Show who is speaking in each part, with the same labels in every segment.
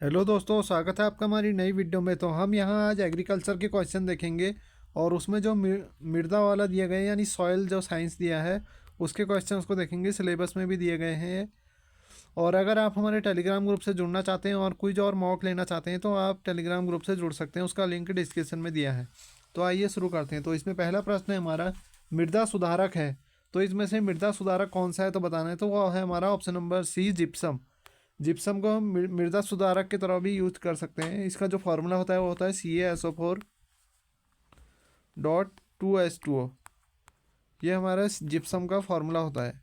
Speaker 1: Hello दोस्तों, स्वागत है आपका हमारी नई वीडियो में। तो हम यहाँ आज एग्रीकल्चर के क्वेश्चन देखेंगे और उसमें जो मृदा वाला दिया गया है यानी सॉइल जो साइंस दिया है उसके क्वेश्चंस को देखेंगे। सिलेबस में भी दिए गए हैं। और अगर आप हमारे टेलीग्राम ग्रुप से जुड़ना चाहते हैं और कुछ और मॉक लेना चाहते हैं तो आप टेलीग्राम ग्रुप से जुड़ सकते हैं, उसका लिंक डिस्क्रिप्शन में दिया है। तो आइए शुरू करते हैं। तो इसमें पहला प्रश्न है हमारा, मृदा सुधारक है तो इसमें से मृदा सुधारक कौन सा है तो बताना है। तो वो है हमारा option number C, gypsum. Gypsum को हम मृदा सुधारक की तरह भी यूज कर सकते हैं। इसका जो फार्मूला होता है वो होता है CaSO4.2H2O। ये हमारा जिप्सम का फार्मूला होता है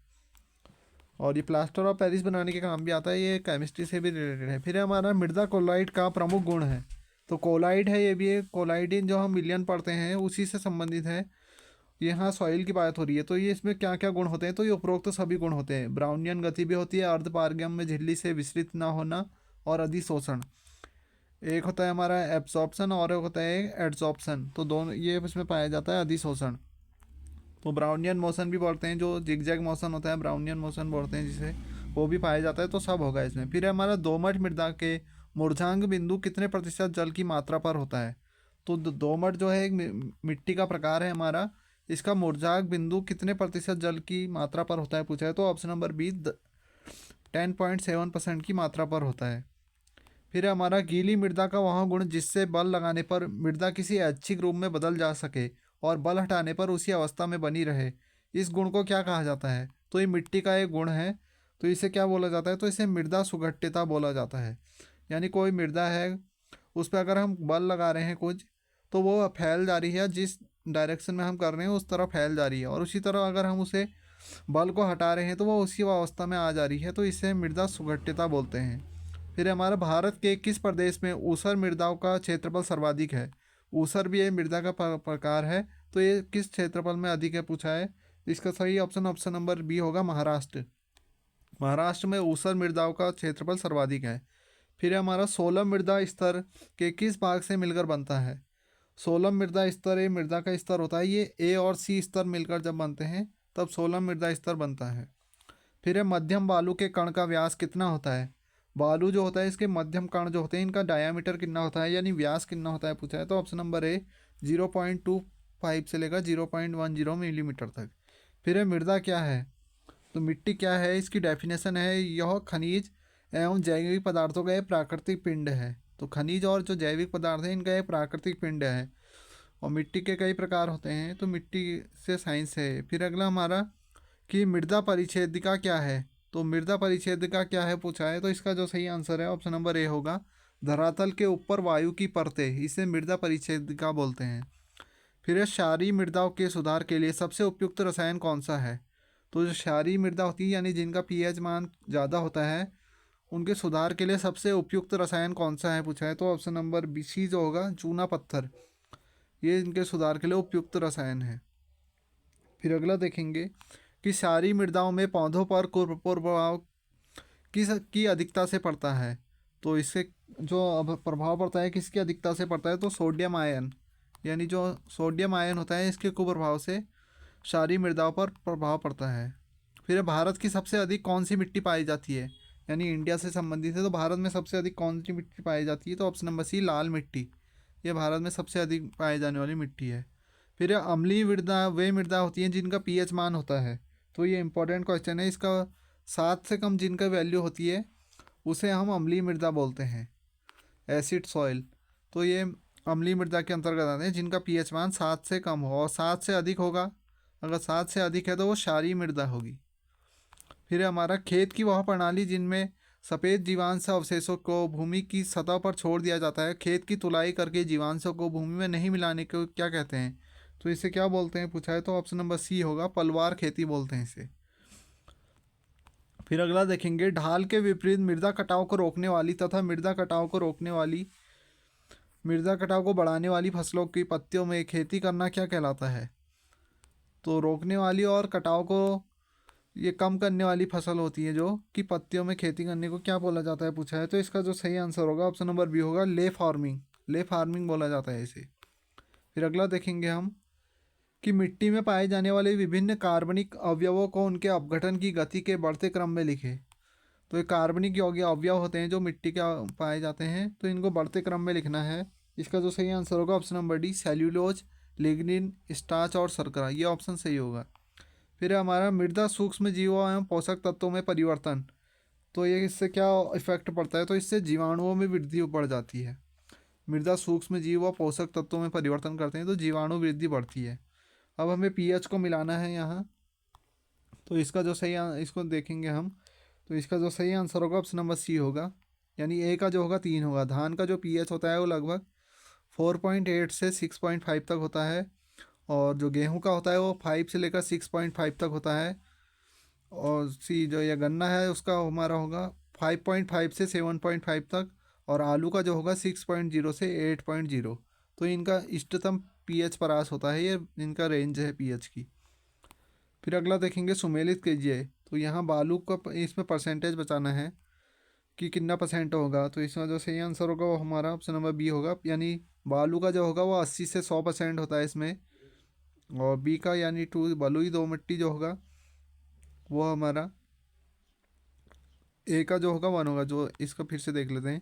Speaker 1: और ये प्लास्टर ऑफ पेरिस बनाने के काम भी आता है। ये केमिस्ट्री से भी रिलेटेड है। फिर हमारा मृदा कोलाइड का प्रमुख गुण है। तो कोलाइड है, ये भी एक कोलाइडिन जो हम मिलियन पढ़ते हैं उसी से संबंधित है। यहाँ सॉइल की बात हो रही है तो ये इसमें क्या क्या गुण होते हैं। तो ये उपरोक्त तो सभी गुण होते हैं। ब्राउनियन गति भी होती है, अर्धपारगम्य में झिल्ली से विस्तृत ना होना और अधिशोषण। एक होता है हमारा एब्सॉर्प्शन और एक होता है एड्सॉर्प्शन। तो दोनों ये इसमें पाया जाता है अधिशोषण। तो ब्राउनियन मोशन भी बोलते हैं, जो जिगजैग मोशन होता है ब्राउनियन मोशन बोलते हैं जिसे, वो भी पाया जाता है। तो सब होगा इसमें। फिर हमारा दोमट मृदा के मूर्धांक बिंदु कितने प्रतिशत जल की मात्रा पर होता है। तो दोमट जो है एक मिट्टी का प्रकार है हमारा, इसका मूर्धांक बिंदु कितने प्रतिशत जल की मात्रा पर होता है पूछा है। तो ऑप्शन नंबर बी 10.7% की मात्रा पर होता है। फिर हमारा गीली मृदा का वह गुण जिससे बल लगाने पर मृदा किसी ऐच्छिक रूप में बदल जा सके और बल हटाने पर उसी अवस्था में बनी रहे, इस गुण को क्या कहा जाता है। तो ये मिट्टी का एक गुण है। तो इसे क्या बोला जाता है। तो इसे मृदा सुघट्यता बोला जाता है। यानी कोई मृदा है, उस पर अगर हम बल लगा रहे हैं कुछ तो वो फैल जा रही है, जिस डायरेक्शन में हम कर रहे हैं उस तरह फैल जा रही है। और उसी तरह अगर हम उसे बल को हटा रहे हैं तो वो उसी अवस्था में आ जा रही है। तो इसे मृदा सुघट्यता बोलते हैं। फिर हमारा भारत के किस प्रदेश में ऊसर मृदाओं का क्षेत्रफल सर्वाधिक है। ऊसर भी एक मृदा का प्रकार है। तो ये किस क्षेत्रफल में अधिक है पूछा है। इसका सही ऑप्शन ऑप्शन नंबर बी होगा, महाराष्ट्र। महाराष्ट्र में ऊसर मृदाओं का क्षेत्रफल सर्वाधिक है। फिर हमारा सोलह मृदा स्तर के किस भाग से मिलकर बनता है। सोलह मृदा स्तर ये मृदा का स्तर होता है। ये ए और सी स्तर मिलकर जब बनते हैं तब सोलह मृदा स्तर बनता है। फिर है मध्यम बालू के कण का व्यास कितना होता है। बालू जो होता है इसके मध्यम कण जो होते हैं इनका डायामीटर कितना होता है यानी व्यास कितना होता है पूछा है। तो ऑप्शन नंबर ए 0.25 से लेकर 0.10 मिलीमीटर तक। फिर है मृदा क्या है। तो मिट्टी क्या है, इसकी डेफिनेशन है, यह खनिज एवं जैविक पदार्थों का एक प्राकृतिक पिंड है। तो खनिज और जो जैविक पदार्थ है इनका एक प्राकृतिक पिंड है। और मिट्टी के कई प्रकार होते हैं, तो मिट्टी से साइंस है। फिर अगला हमारा कि मृदा परिच्छेदिका क्या है। तो मृदा परिच्छेदिका क्या है पूछा है। तो इसका जो सही आंसर है ऑप्शन नंबर ए होगा, धरातल के ऊपर वायु की परतें, इसे मृदा परिच्छेदिका बोलते हैं। फिर है क्षारीय मृदाओं के सुधार के लिए सबसे उपयुक्त रसायन कौन सा है। तो जो क्षारीय मृदा होती है यानी जिनका पीएच मान ज़्यादा होता है उनके सुधार के लिए सबसे उपयुक्त रसायन कौन सा है पूछा है। तो ऑप्शन नंबर बी सी जो होगा, चूना पत्थर, ये इनके सुधार के लिए उपयुक्त रसायन है। फिर अगला देखेंगे कि क्षारीय मृदाओं में पौधों पर कुप्रभाव किस की अधिकता से पड़ता है। तो इससे जो अब प्रभाव पड़ता है किसकी अधिकता से पड़ता है। तो सोडियम आयन, यानी जो सोडियम आयन होता है इसके कुप्रभाव से क्षारीय मृदाओं पर प्रभाव पड़ता है। फिर भारत की सबसे अधिक कौन सी मिट्टी पाई जाती है, यानी इंडिया से संबंधित है। तो भारत में सबसे अधिक कौन सी मिट्टी पाई जाती है। तो ऑप्शन नंबर सी, लाल मिट्टी, ये भारत में सबसे अधिक पाई जाने वाली मिट्टी है। फिर अम्लीय मृदा वे मृदा होती हैं जिनका पीएच मान होता है। तो ये इंपॉर्टेंट क्वेश्चन है। इसका 7 से कम जिनका वैल्यू होती है उसे हम अम्लीय मृदा बोलते हैं, एसिड सॉइल। तो ये अम्लीय मृदा के अंतर्गत आते हैं जिनका पीएच मान 7 से कम हो और 7 से अधिक होगा। अगर 7 से अधिक है तो वो क्षारीय मृदा होगी। फिर हमारा खेत की वह प्रणाली जिनमें सफ़ेद जीवांश अवशेषों को भूमि की सतह पर छोड़ दिया जाता है, खेत की तुलाई करके जीवांशों को भूमि में नहीं मिलाने को क्या कहते हैं। तो इसे क्या बोलते हैं पूछा है। तो ऑप्शन नंबर सी होगा, पलवार खेती बोलते हैं इसे। फिर अगला देखेंगे, ढाल के विपरीत मृदा कटाव को रोकने वाली तथा मृदा कटाव को बढ़ाने वाली फसलों की पत्तियों में खेती करना क्या कहलाता है। तो रोकने वाली और कटाव को ये कम करने वाली फसल होती है जो कि पत्तियों में खेती करने को क्या बोला जाता है पूछा है। तो इसका जो सही आंसर होगा ऑप्शन नंबर बी होगा, ले फार्मिंग। ले फार्मिंग बोला जाता है इसे। फिर अगला देखेंगे हम कि मिट्टी में पाए जाने वाले विभिन्न कार्बनिक अवयवों को उनके अपघटन की गति के बढ़ते क्रम में लिखें। तो ये कार्बनिक यौगिक अवयव होते हैं जो मिट्टी के पाए जाते हैं, तो इनको बढ़ते क्रम में लिखना है। इसका जो सही आंसर होगा option number D, cellulose, lignin, starch और शर्करा, ये ऑप्शन सही होगा। फिर हमारा मृदा सूक्ष्म जीवों एवं पोषक तत्वों में परिवर्तन, तो ये इससे क्या इफेक्ट पड़ता है, तो इससे जीवाणुओं में वृद्धि बढ़ जाती है। मृदा सूक्ष्म जीव व पोषक तत्वों में परिवर्तन करते हैं तो जीवाणु वृद्धि बढ़ती है। अब हमें पीएच को मिलाना है यहाँ, तो इसका जो सही इसको देखेंगे हम, तो इसका जो सही आंसर होगा ऑप्शन नंबर सी होगा, यानी ए का जो होगा 3 होगा। धान का जो पीएच होता है वो लगभग 4.8 से 6.5 तक होता है, और जो गेहूं का होता है वो 5 से लेकर 6.5 तक होता है, और सी जो ये गन्ना है उसका हमारा होगा 5.5 से 7.5 तक, और आलू का जो होगा 6.0 से 8.0। तो इनका इष्टतम पीएच परास होता है, ये इनका रेंज है पीएच की। फिर अगला देखेंगे सुमेलित कीजिए, तो यहाँ बालू का इसमें परसेंटेज बताना है कि कितना परसेंट होगा, तो इसमें जो सही आंसर होगा वो हमारा ऑप्शन नंबर बी होगा, यानी बालू का जो होगा वो 80 से 100% होता है इसमें, और बी का यानी बलुई दो मिट्टी जो होगा वो हमारा ए का जो होगा 1 होगा। जो इसको फिर से देख लेते हैं,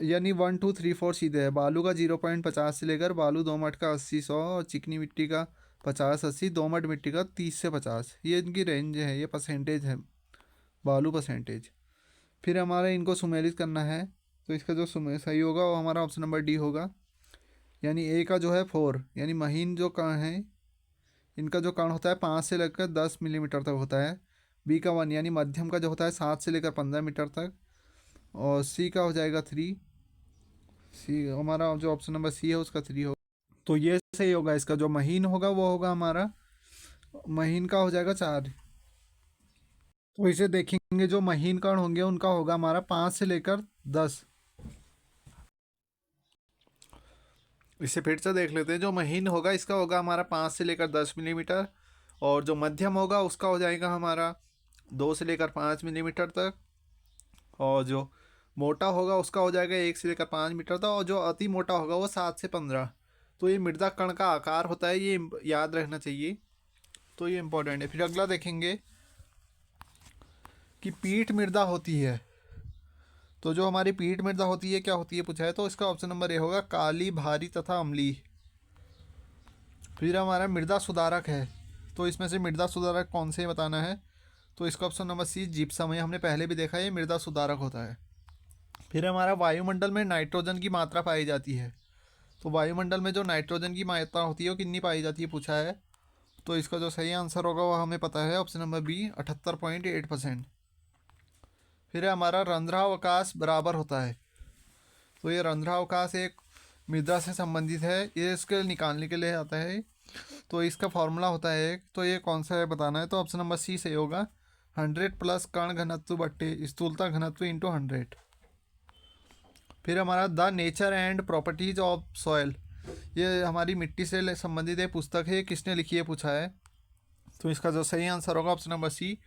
Speaker 1: यानी 1 2 3 4 सीधे है। बालू का 0.50 से लेकर बालू दोमट का 80 100, और चिकनी मिट्टी का 50 80, दोमट मिट्टी का 30 से 50, ये इनकी रेंज है, ये परसेंटेज है, बालू परसेंटेज। फिर हमारा इनको सुमेलित करना है, तो इसका जो सही होगा वो हमारा ऑप्शन नंबर डी होगा, यानी ए का जो है 4, यानी महीन जो कण है इनका जो कण होता है 5 से लेकर 10 मिलीमीटर तक होता है। बी का 1, यानी मध्यम का जो होता है 7 से लेकर 15 मीटर तक, और सी का हो जाएगा 3, सी हमारा जो ऑप्शन नंबर सी है उसका 3 होगा। तो ये सही होगा, इसका जो महीन होगा वो होगा हमारा, महीन का हो जाएगा 4। तो इसे देखेंगे, जो महीन कण होंगे उनका होगा हमारा 5 से लेकर 10। इसे फिर से देख लेते हैं, जो महीन होगा इसका होगा हमारा 5 से लेकर 10 मिलीमीटर, और जो मध्यम होगा उसका हो जाएगा हमारा 2 से लेकर 5 मिलीमीटर तक, और जो मोटा होगा उसका हो जाएगा 1 से लेकर 5 मीटर तक, और जो अति मोटा होगा वो 7 से 15। तो ये मृदा कण का आकार होता है, ये याद रखना चाहिए, तो ये इंपॉर्टेंट है। फिर अगला देखेंगे कि पीठ मृदा होती है, तो जो हमारी पीठ मृदा होती है क्या होती है पूछा है, तो इसका ऑप्शन नंबर ए होगा, काली, भारी तथा अम्लीय। फिर हमारा मृदा सुधारक है, तो इसमें से मृदा सुधारक कौन से बताना है, तो इसका ऑप्शन नंबर सी, जिप्सम है, हमने पहले भी देखा है, ये मृदा सुधारक होता है। फिर हमारा वायुमंडल में नाइट्रोजन की मात्रा पाई जाती है, तो वायुमंडल में जो नाइट्रोजन की मात्रा होती है वो कितनी पाई जाती है पूछा है, तो इसका जो सही आंसर होगा वो हमें पता है, ऑप्शन नंबर बी, 78.8%। फिर हमारा रंध्रावकाश बराबर होता है, तो ये रंध्रावकाश एक मृदा से संबंधित है, ये इसके निकालने के लिए आता है, तो इसका फॉर्मूला होता है एक, तो ये कौन सा है बताना है, तो ऑप्शन नंबर सी सही होगा, 100 प्लस कण घनत्व बट्टे स्थूलता घनत्व इंटू 100। फिर हमारा the nature and properties of soil, ये हमारी मिट्टी से संबंधित एक पुस्तक है, किसने लिखी है पूछा है, तो इसका जो सही आंसर होगा option number C,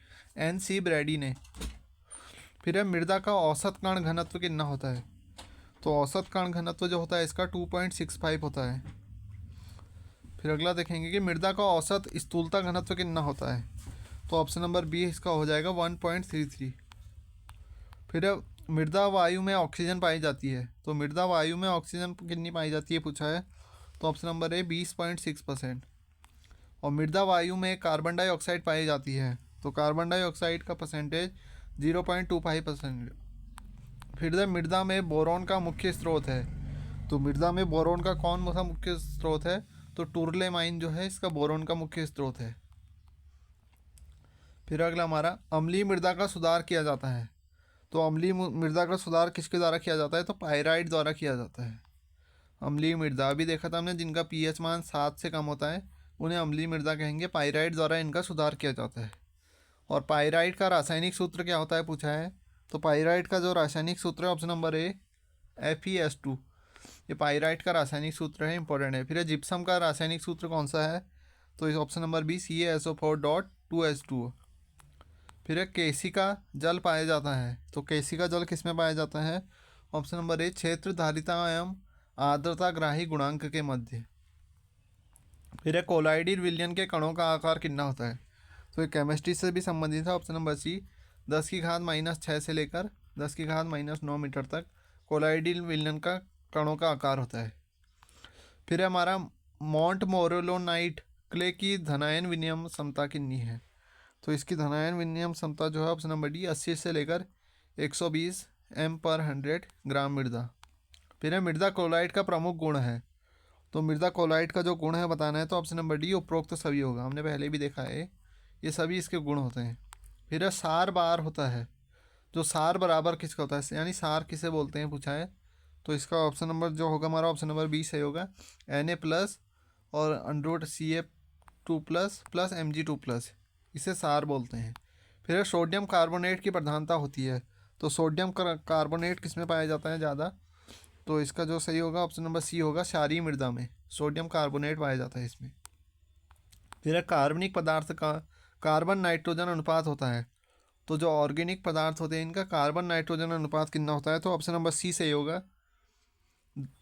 Speaker 1: NC Brady ने। फिर है मृदा का औसत कण घनत्व कितना होता है, तो औसत कण घनत्व जो होता है इसका 2.65 होता है। फिर अगला देखेंगे कि मृदा का औसत स्थूलता घनत्व कितना होता है, तो ऑप्शन नंबर बी इसका हो जाएगा 1.33। फिर मृदा वायु में ऑक्सीजन पाई जाती है, तो मृदा वायु में ऑक्सीजन कितनी पाई जाती है पूछा है, तो ऑप्शन नंबर ए 20.6%। और मृदा वायु में कार्बन डाइऑक्साइड पाई जाती है, तो कार्बन डाइऑक्साइड का परसेंटेज 0.25%। फिर मृदा में बोरोन का मुख्य स्रोत है, तो मृदा में बोरोन का कौन सा मुख्य स्रोत है, तो टुरले माइन जो है इसका बोरोन का मुख्य स्रोत है। फिर अगला हमारा अम्लीय मृदा का सुधार किया जाता है, तो अम्लीय मृदा का सुधार किसके द्वारा किया जाता है, तो पायराइट द्वारा किया जाता है। अम्लीय मृदा अभी देखा था हमने, जिनका पीएच मान 7 से कम होता है उन्हें अम्लीय मृदा कहेंगे, पायराइट द्वारा इनका सुधार किया जाता है। और पायराइट का रासायनिक सूत्र क्या होता है पूछा है, तो पायराइट का जो रासायनिक सूत्र है ऑप्शन नंबर ए, FeS2, ये पायराइट का रासायनिक सूत्र है, इंपॉर्टेंट है। फिर जिप्सम का रासायनिक सूत्र कौन सा है, तो इस ऑप्शन नंबर बी, CaSO4.2H2। फिर केसी का जल पाया जाता है, तो केसी का जल किस में पाया जाता है, ऑप्शन नंबर ए, क्षेत्र धारिता एवं आर्द्रता ग्राही गुणांक के मध्य। फिर कोलाइडल विलयन के कणों का आकार कितना होता है, तो ये केमिस्ट्री से भी संबंधित है, ऑप्शन नंबर सी, 10⁻⁻6 से लेकर 10⁻⁻9 मीटर तक कोलाइडल विलयन का कणों का आकार होता है। फिर है हमारा मॉन्ट मोरेलोनाइट क्ले की धनायन विनिमय क्षमता कितनी है? तो इसकी धनायन विनिमय क्षमता जो है ऑप्शन नंबर डी 80 से लेकर 120 m/100 ग्राम मृदा। फिर है मृदा क्लोराइड का प्रमुख गुण है। तो मृदा क्लोराइड का जो गुण है बताना है तो ऑप्शन नंबर डी उपरोक्त तो सभी होगा, हमने पहले भी देखा है, ये सभी इसके गुण होते हैं। फिर है सार बार होता है। जो सार बराबर किसका होता है, यानी सार किसे बोलते हैं पूछा है, तो इसका ऑप्शन नंबर जो होगा हमारा ऑप्शन नंबर बी सही होगा। Na+ और Ca2+ Mg2+, इसे सार बोलते हैं। फिर सोडियम कार्बोनेट की प्रधानता होती है। तो सोडियम कार्बोनेट किस में पाया जाता है ज़्यादा, तो इसका जो सही होगा ऑप्शन नंबर सी होगा, क्षारीय मृदा में सोडियम कार्बोनेट पाया जाता है इसमें। फिर कार्बनिक पदार्थ का कार्बन नाइट्रोजन अनुपात होता है। तो जो ऑर्गेनिक पदार्थ होते हैं इनका कार्बन नाइट्रोजन अनुपात कितना होता है, तो ऑप्शन नंबर सी सही होगा,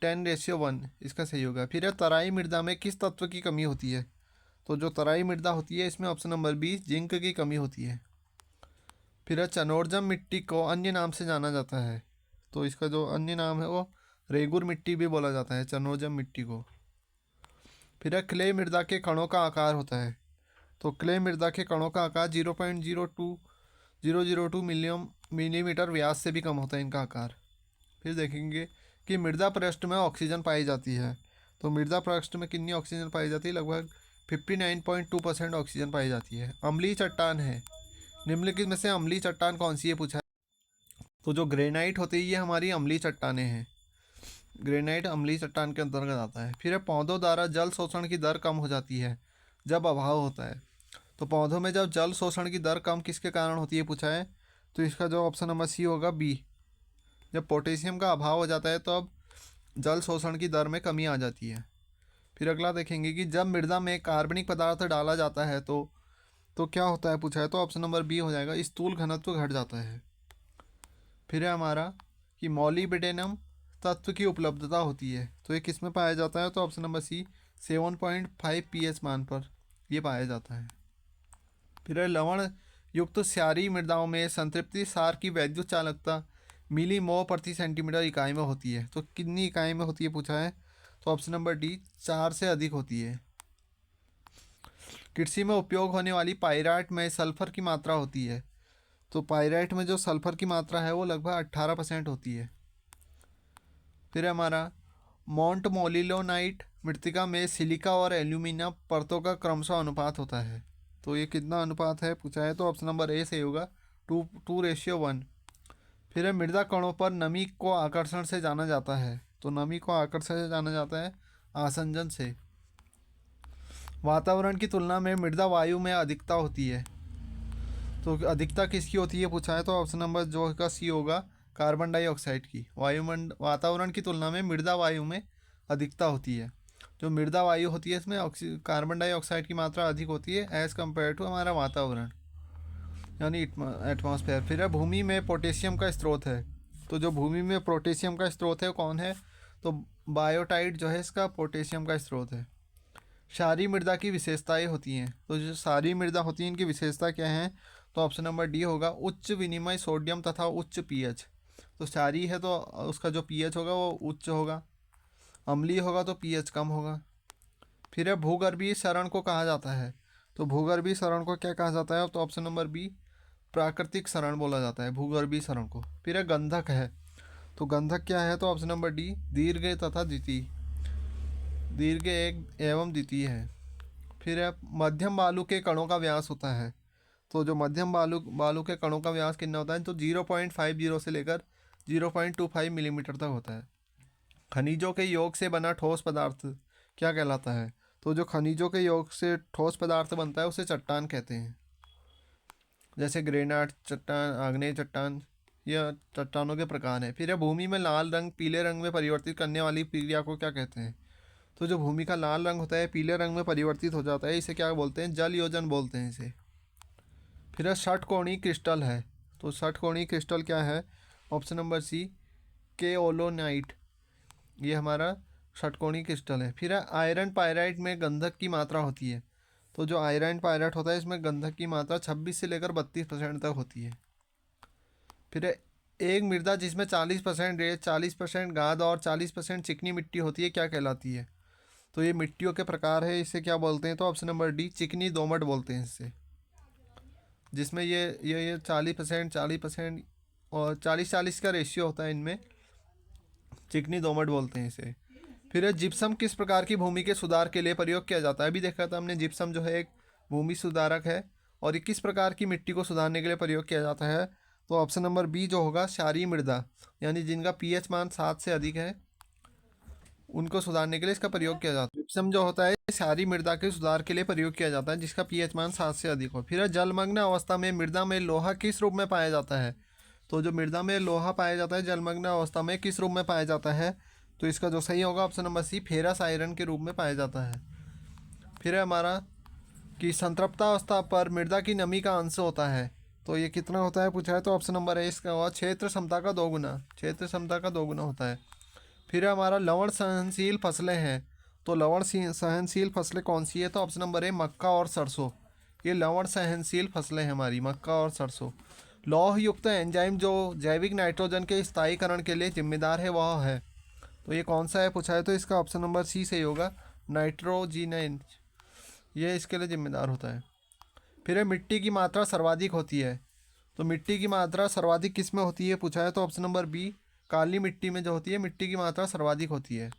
Speaker 1: 10:1, इसका सही होगा। फिर तराई मृदा में किस तत्व की कमी होती है? तो जो तराई मृदा होती है इसमें ऑप्शन नंबर बी जिंक की कमी होती है। फिर चनोर्जम मिट्टी को अन्य नाम से जाना जाता है। तो इसका जो अन्य नाम है वो रेगुर मिट्टी भी बोला जाता है, चनोर्जम मिट्टी को। फिर क्ले मृदा के कणों का आकार होता है। तो क्ले मृदा के कणों का आकार 0.02002 मिलीमीटर व्यास से भी कम होता है इनका आकार। फिर देखेंगे कि मृदा पृष्ठ में ऑक्सीजन पाई जाती है। तो मृदा पृष्ठ में कितनी ऑक्सीजन पाई जाती है, लगभग 59.2% ऑक्सीजन पाई जाती है। अम्लीय चट्टान है, निम्नलिखित में से अम्लीय चट्टान कौन सी है पूछा है, तो जो ग्रेनाइट होती है ये हमारी अम्लीय चट्टानें हैं, ग्रेनाइट अम्लीय चट्टान के अंतर्गत आता है। फिर पौधों द्वारा जल शोषण की दर कम हो जाती है जब अभाव होता है। तो पौधों में जब जल शोषण की दर कम किसके कारण होती है पूछा है, तो इसका जो ऑप्शन नंबर सी होगा बी, जब पोटेशियम का अभाव हो जाता है तो अब जल शोषण की दर में कमी आ जाती है। फिर अगला देखेंगे कि जब मृदा में कार्बनिक पदार्थ डाला जाता है तो क्या होता है पूछा है, तो ऑप्शन नंबर बी हो जाएगा, स्थूल घनत्व घट जाता है। फिर है हमारा कि मॉलिब्डेनम तत्व की उपलब्धता होती है। तो ये किस में पाया जाता है, तो ऑप्शन नंबर सी 7.5 pH मान पर ये पाया जाता है। फिर है लवण युक्त क्षारीय मृदाओं में संतृप्ति सार की वैद्युत चालकता मिलीमो प्रति सेंटीमीटर इकाई में होती है। तो कितनी इकाई में होती है पूछा है, तो ऑप्शन नंबर डी 4 से अधिक होती है। कृषि में उपयोग होने वाली पाइराइट में सल्फर की मात्रा होती है। तो पाइराइट में जो सल्फर की मात्रा है वो लगभग 18% होती है। फिर हमारा मॉन्ट मोलिलोनाइट मृतिका में सिलिका और एल्यूमिनियम परतों का क्रमशः अनुपात होता है। तो ये कितना अनुपात है पूछा है, तो ऑप्शन नंबर ए सही होगा, 2:1। फिर है मृदा कणों पर नमी को आकर्षण से जाना जाता है। तो नमी को आकर्षण से जाना जाता है आसंजन से। वातावरण की तुलना में मृदा वायु में अधिकता होती है। तो अधिकता किसकी होती है पूछा है, तो ऑप्शन नंबर जो का सी होगा, कार्बन डाइऑक्साइड की। वातावरण की तुलना में मृदा वायु में अधिकता होती है। जो मृदा वायु होती है इसमें कार्बन डाइऑक्साइड की मात्रा अधिक होती है एज़ कम्पेयर टू हमारा वातावरण यानी एटमॉस्फेयर। फिर है भूमि में पोटेशियम का स्रोत है। तो जो भूमि में पोटेशियम का स्रोत है कौन है, तो बायोटाइट जो है इसका पोटेशियम का स्रोत है। क्षारीय मृदा की विशेषताएं होती हैं। तो जो क्षारीय मृदा होती है इनकी विशेषता क्या है, तो ऑप्शन नंबर डी होगा, उच्च विनिमय सोडियम तथा उच्च पीएच। तो क्षारीय है तो उसका जो पीएच होगा वो उच्च होगा, अम्लीय होगा तो पीएच कम होगा। फिर है भूगर्भीय क्षरण को कहा जाता है। तो भूगर्भीय क्षरण को क्या कहा जाता है, तो ऑप्शन नंबर बी प्राकृतिक क्षरण बोला जाता है भूगर्भीय क्षरण को। फिर है गंधक है। तो गंधक क्या है, तो ऑप्शन नंबर डी दीर्घ तथा द्वितीय, दीर्घ एक एवं द्वितीय है। फिर है मध्यम बालू के कणों का व्यास होता है। तो जो मध्यम बालू के कणों का व्यास कितना होता है, तो 0.50 से लेकर 0.25 मिलीमीटर तक होता है। खनिजों के योग से बना ठोस पदार्थ क्या कहलाता है, तो जो खनिजों के योग से ठोस पदार्थ बनता है उसे चट्टान कहते हैं, जैसे ग्रेनाइट चट्टान, आग्नेय चट्टान, यह चट्टानों के प्रकार हैं। फिर है भूमि में लाल रंग पीले रंग में परिवर्तित करने वाली प्रक्रिया को क्या कहते हैं, तो जो भूमि का लाल रंग होता है पीले रंग में परिवर्तित हो जाता है, इसे क्या बोलते हैं, जल योजन बोलते हैं इसे। फिर है षटकोणीय क्रिस्टल है। तो षटकोणीय क्रिस्टल क्या है, ऑप्शन नंबर सी केओलोनाइट, ये हमारा षटकोणीय क्रिस्टल है। फिर है आयरन पायराइट में गंधक की मात्रा होती है। तो जो आयरन पायराइट होता है इसमें गंधक की मात्रा 26 से लेकर 32% तक होती है। फिर एक मृदा जिसमें 40% रेत, 40% गाद और 40% चिकनी मिट्टी होती है क्या कहलाती है? तो ये मिट्टियों के प्रकार है, इसे क्या बोलते हैं? तो ऑप्शन नंबर डी, चिकनी दोमट बोलते हैं इससे। जिसमें ये 40%, 40% और 40-40 का रेशियो होता है इनमें, चिकनी दोमट बोलते हैं इसे। फिर जिप्सम किस प्रकार की भूमि के सुधार के लिए प्रयोग किया जाता है? अभी देखा था हमने, जिप्सम जो है एक भूमि सुधारक है, और ये किस प्रकार की मिट्टी को सुधारने के लिए प्रयोग किया जाता है? तो ऑप्शन नंबर बी जो होगा, क्षारीय मृदा, यानी जिनका पीएच मान 7 से अधिक है, उनको सुधारने के लिए इसका प्रयोग किया जाता है। जिप्सम जो होता है क्षारीय मृदा के सुधार के लिए प्रयोग किया जाता है जिसका पीएच मान 7 से अधिक हो। फिर जलमग्न अवस्था में मृदा में लोहा किस रूप में पाया जाता है? तो जो मृदा में लोहा पाया जाता है जलमग्न अवस्था में, किस रूप में पाया जाता है? तो इसका जो सही होगा option number C, ferrous iron के रूप में पाया जाता है। फिर है हमारा कि संतृप्ता अवस्था पर मृदा की नमी का अंश होता है, तो ये कितना होता है पूछा है? तो ऑप्शन नंबर ए इसका होगा क्षेत्र क्षमता का 2 गुना, क्षेत्र क्षमता का 2 गुना होता है। फिर हमारा लवण सहनशील फसलें हैं, तो लवण सहनशील फसलें कौन सी है? तो ऑप्शन नंबर ए, मक्का और सरसों। ये लवण सहनशील फसलें हैं हमारी, मक्का और सरसों। लौह युक्त एंजाइम जो जैविक नाइट्रोजन के स्थायीकरण के लिए जिम्मेदार है वह है, तो ये कौन सा है पूछा है? तो इसका ऑप्शन नंबर सी सही होगा, नाइट्रोजिनेज, ये इसके लिए जिम्मेदार होता है। फिर है मिट्टी की मात्रा सर्वाधिक होती है, तो मिट्टी की मात्रा सर्वाधिक किस में होती है पूछा है? तो ऑप्शन नंबर बी, काली मिट्टी में जो होती है मिट्टी की मात्रा सर्वाधिक होती है।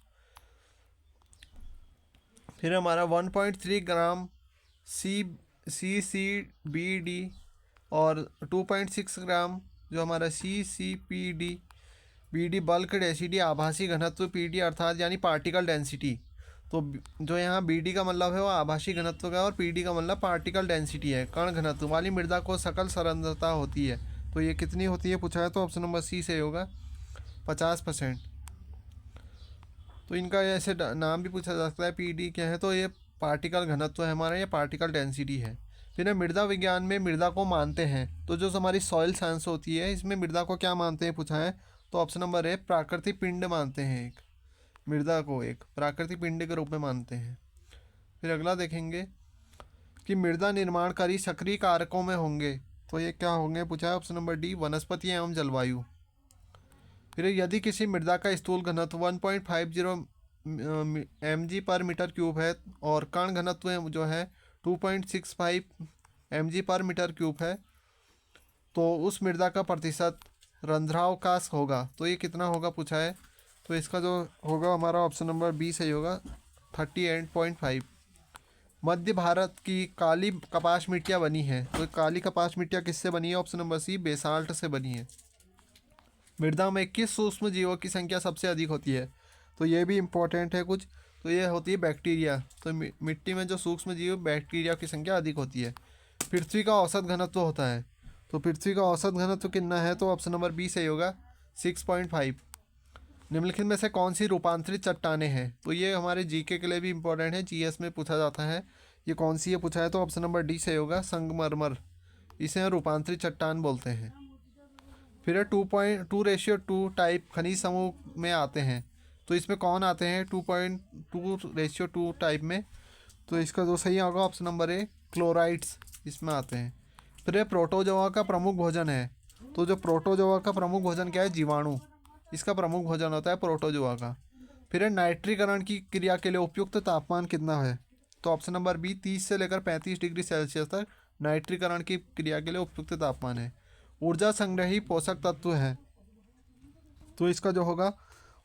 Speaker 1: फिर हमारा 1.3 ग्राम CCBD और 2.6 ग्राम जो हमारा BD बल्क डेंसिटी, आभासी घनत्व, PD अर्थात यानी पार्टिकल डेंसिटी। तो जो यहाँ BD का मतलब है वो आभासी घनत्व का, और PD का मतलब पार्टिकल डेंसिटी है, कण घनत्व वाली मृदा को सकल सांद्रता होती है, तो ये कितनी होती है पूछा है? तो ऑप्शन नंबर सी से होगा 50%। तो इनका ऐसे नाम भी पूछा जा सकता है, PD क्या है? तो ये पार्टिकल घनत्व है हमारा, ये पार्टिकल डेंसिटी है। फिर मृदा विज्ञान में मृदा को मानते हैं, तो जो हमारी सॉइल साइंस होती है इसमें मृदा को क्या मानते हैं पूछा है? तो ऑप्शन नंबर ए, प्राकृतिक पिंड मानते हैं, एक मृदा को एक प्राकृतिक पिंड के रूप में मानते हैं। फिर अगला देखेंगे कि मृदा निर्माणकारी सक्रिय कारकों में होंगे, तो ये क्या होंगे पूछा है? ऑप्शन नंबर डी, वनस्पति एवं जलवायु। फिर यदि किसी मृदा का स्थूल घनत्व 1.50 mg/m³ है और कण घनत्व जो है 2.65 mg/m³ है, तो उस मृदा का प्रतिशत रंध्रावकाश होगा, तो ये कितना होगा पूछा है? तो इसका जो होगा हमारा ऑप्शन नंबर बी सही होगा, 38.5। मध्य भारत की काली कपास मिट्टियाँ बनी हैं, तो काली कपास मिट्टियाँ किससे बनी है? ऑप्शन नंबर सी, बेसाल्ट से बनी है। मृदा में किस सूक्ष्म जीवों की संख्या सबसे अधिक होती है? तो ये भी इम्पोर्टेंट है कुछ, तो ये होती है बैक्टीरिया। तो मिट्टी में जो सूक्ष्म जीव बैक्टीरिया की संख्या अधिक होती है। पृथ्वी का औसत घनत्व होता है, तो पृथ्वी का औसत घनत्व कितना है? तो ऑप्शन नंबर बी सही होगा, 6.5। निम्नलिखित में से कौन सी रूपांतरित चट्टानें हैं? तो ये हमारे जीके के लिए भी इम्पोर्टेंट है, जीएस में पूछा जाता है, ये कौन सी है पूछा है? तो ऑप्शन नंबर डी सही होगा, संगमरमर, इसे रूपांतरित चट्टान बोलते हैं। फिर 2.2:2 टाइप खनिज समूह में आते हैं, तो इसमें कौन आते हैं 2.2:2 टाइप में? तो इसका जो सही होगा ऑप्शन नंबर ए, क्लोराइड्स इसमें आते हैं। फिर प्रोटोजोआ का प्रमुख भोजन है, तो जो प्रोटोजोआ का प्रमुख भोजन क्या है? जीवाणु, इसका प्रमुख भोजन होता है प्रोटोजोआ का। फिर नाइट्रीकरण की क्रिया के लिए उपयुक्त तापमान कितना है? तो ऑप्शन नंबर बी, 30 से लेकर 35 डिग्री सेल्सियस तक नाइट्रीकरण की क्रिया के लिए उपयुक्त तापमान है। ऊर्जा संग्रही पोषक तत्व है, तो इसका जो होगा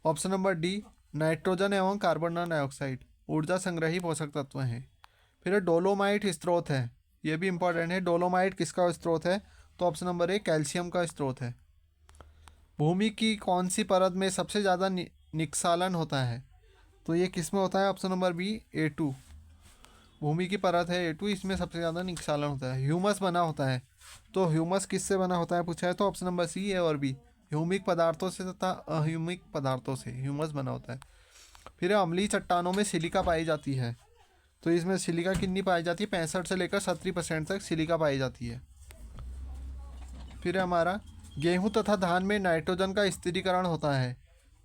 Speaker 1: ऑप्शन नंबर डी, नाइट्रोजन एवं कार्बन डाइऑक्साइड ऊर्जा संग्रही पोषक तत्व हैं। फिर डोलोमाइट स्रोत है, ये भी इंपॉर्टेंट है, डोलोमाइट किसका स्रोत है? तो ऑप्शन नंबर ए, कैल्शियम का स्रोत है। भूमि की कौन सी परत में सबसे ज़्यादा निस्खलन होता है? तो ये किस में होता है? ऑप्शन नंबर बी, A2, भूमि की परत है A2, इसमें सबसे ज़्यादा निस्खलन होता है। ह्यूमस बना होता है, तो ह्यूमस किससे बना होता है पूछा है? तो ऑप्शन नंबर सी, ए और बी, ह्यूमिक पदार्थों से तथा अह्यूमिक पदार्थों से ह्यूमस बना होता है। फिर अम्लीय चट्टानों में सिलिका पाई जाती है, तो इसमें सिलिका कितनी पाई जाती है? 65 से लेकर 70% तक सिलिका पाई जाती है। फिर हमारा गेहूं तथा धान में नाइट्रोजन का स्थिरीकरण होता है,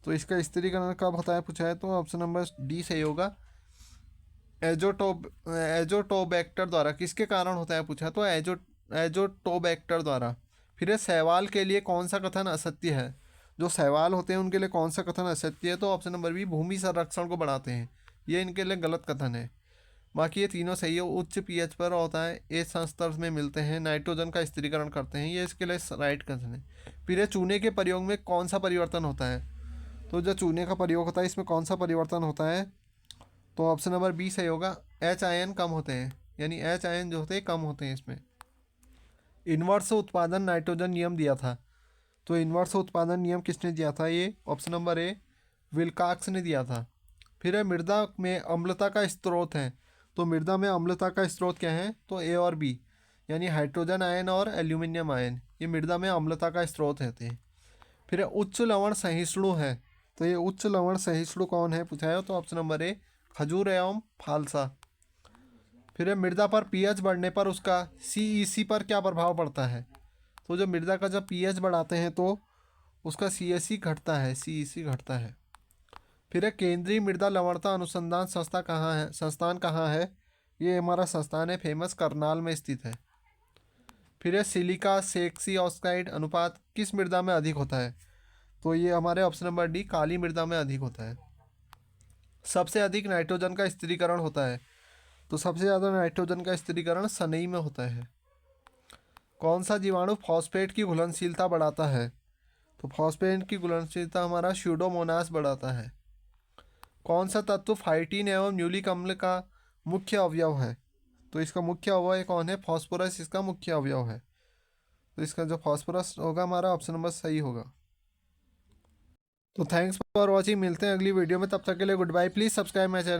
Speaker 1: तो इसका स्थिरीकरण कब होता है पूछा है? तो ऑप्शन नंबर डी सही होगा, एजोटोबैक्टर द्वारा। किसके कारण होता है पूछा? तो एजोटोबैक्टर द्वारा। फिर ये सवाल के लिए कौन सा कथन असत्य है? जो सवाल होते हैं उनके लिए कौन सा कथन असत्य है? तो ऑप्शन नंबर बी, भूमि संरक्षण को बढ़ाते हैं, ये इनके लिए गलत कथन है। बाकी ये तीनों सही है। उच्च पीएच पर होता है, ए संस्तर में मिलते हैं, नाइट्रोजन का स्थिरीकरण करते हैं, ये इसके लिए राइट कथन है। फिर ये चूने के प्रयोग में कौन सा परिवर्तन होता है? तो जो चूने का प्रयोग होता है इसमें कौन सा परिवर्तन होता है? तो ऑप्शन नंबर बी सही होगा, एच आयन कम होते हैं, यानी एच आयन जो होते हैं कम होते हैं इसमें। इन्वर्स उत्पादन नाइट्रोजन नियम दिया था, तो इन्वर्स उत्पादन नियम किसने दिया था? ये ऑप्शन नंबर ए, विल्कॉक्स ने दिया था। फिर है मृदा में अम्लता का स्रोत है, तो मृदा में अम्लता का स्रोत क्या है? तो ए और बी, यानी हाइड्रोजन आयन और एल्यूमिनियम आयन, ये मृदा में अम्लता का स्रोत रहते हैं। फिर है उच्च लवण सहिष्णु है, तो ये उच्च लवण सहिष्णु कौन है पूछा है? तो ऑप्शन नंबर ए, खजूर एवं फालसा। फिर है मृदा पर पीएच बढ़ने पर उसका सीईसी पर क्या प्रभाव पड़ता है? तो जो मृदा का जब पीएच बढ़ाते हैं तो उसका सीएससी घटता है, सीईसी घटता है। फिर है केंद्रीय मृदा लवणता अनुसंधान संस्थान कहाँ है? ये हमारा संस्थान है फेमस, करनाल में स्थित है। फिर है सिलिका सेक्सी ऑक्साइड अनुपात किस मृदा में अधिक होता है? तो ये हमारे ऑप्शन नंबर डी, काली मृदा में अधिक होता है। सबसे अधिक नाइट्रोजन का स्थिरीकरण होता है, तो सबसे ज़्यादा नाइट्रोजन का स्थिरीकरण सनई में होता है। कौन सा जीवाणु फॉस्फेट की घुलनशीलता बढ़ाता है? तो फॉस्फेट की घुलनशीलता हमारा स्यूडोमोनास बढ़ाता है। कौन सा तत्व फाइटिन एवं न्यूलिक अम्ल का मुख्य अवयव है? तो इसका मुख्य अवयव कौन है? फॉस्फोरस इसका मुख्य अवयव है, तो इसका जो फॉस्फोरस होगा हमारा ऑप्शन नंबर सही होगा। तो थैंक्स फॉर वॉचिंग, मिलते हैं अगली वीडियो में, तब तक के लिए goodbye. Please subscribe my channel.